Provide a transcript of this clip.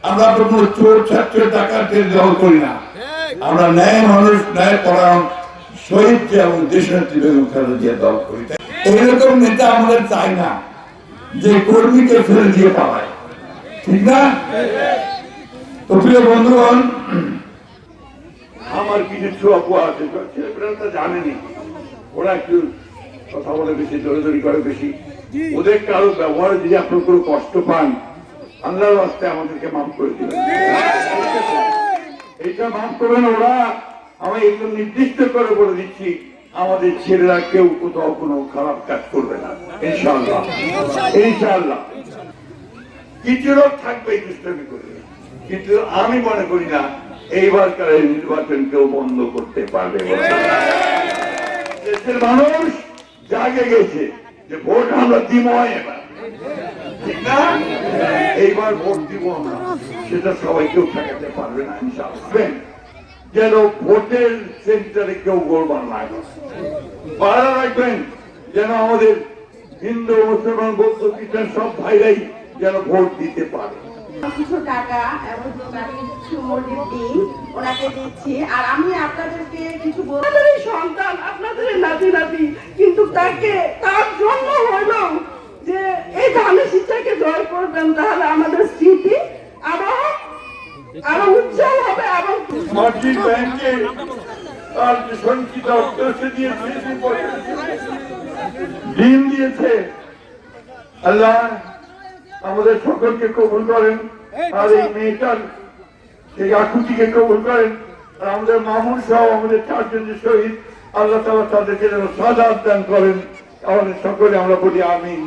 আমরা কোনো চোর ছাত্র ডাকাতের দল করি না। আমরা ন্যায় মানুষ, ন্যায় পরায়ণ, শহীদ এবং দেশনেত্রী বেগম খালেদা জিয়ার দল করি। এইরকম নেতা আমাদের চাই না যে কর্মীকে ফেলে দিয়ে পালায়, ঠিক না? তো প্রিয় বন্ধুগণ, আমার কিছু ছোঁয়াপু আছে, ছেলেপেলেরা তো জানেনি, ওরা একটু কথা বলে বেশি, দৌড়াদৌড়ি করে বেশি। ওদের কারো ব্যবহারে যদি আপনার কোনো কষ্ট পান, আল্লাহর রাস্তায় আমাদেরকে মাফ করে দিবেন। এইটা মাফ করবেন। ওরা আমি একদম নির্দিষ্ট করে বলে দিচ্ছি, আমাদের ছেলেরা কেউ কোথাও কোনো খারাপ কাজ করবে না, ইনশাআল্লাহ। ইনশাআল্লাহ কিছু লোক থাকবে দুষ্টামি করবে, কিন্তু আমি মনে করি না এইবারকার নির্বাচন কেউ বন্ধ করতে পারবে। দেশের মানুষ জাগে গেছে যে ভোট আমরা দিব এবার, ঠিক না? এইবার ভোট দিব আমরা, সেটা সবাই কেউ ঠেকাতে পারবে না ইনশাআল্লাহ। যেন ভোটের সেন্টারে কেউ গোলমাল না করে। পাহারা রাখবেন যেন আমাদের হিন্দু, মুসলমান, বৌদ্ধ, খ্রিস্টান সব ভাইরাই যেন ভোট দিতে পারে। কিছু টাকা এবং কিছু মুরগির ডিম ওনাকে দিচ্ছি, আর আমি আপনাদেরকে কিছু আপনাদের সন্তান, আপনাদের নাতি নাতি, কিন্তু তাকে তার জন্য হইল যে এই ধানের শীষটাকে জয় করবেন, তাহলে আমাদের স্মৃতি আরো উজ্জ্বল হবে। এবং মাটির ব্যাংকে তার যে সঞ্চিত অর্থ সে দিয়েছে, ডিম দিয়েছে। আল্লাহ আমাদের সকলকে কবুল করেন, আর এই মেয়েটার সেই আকুতিকে কবুল করেন, আর আমাদের মামুন সহ আমাদের চারজন যে শহীদ, আল্লাহ তাআলা তাদেরকে যেন সাজাত দান করেন। আমাদের সকলে আমরা বলি আমিন।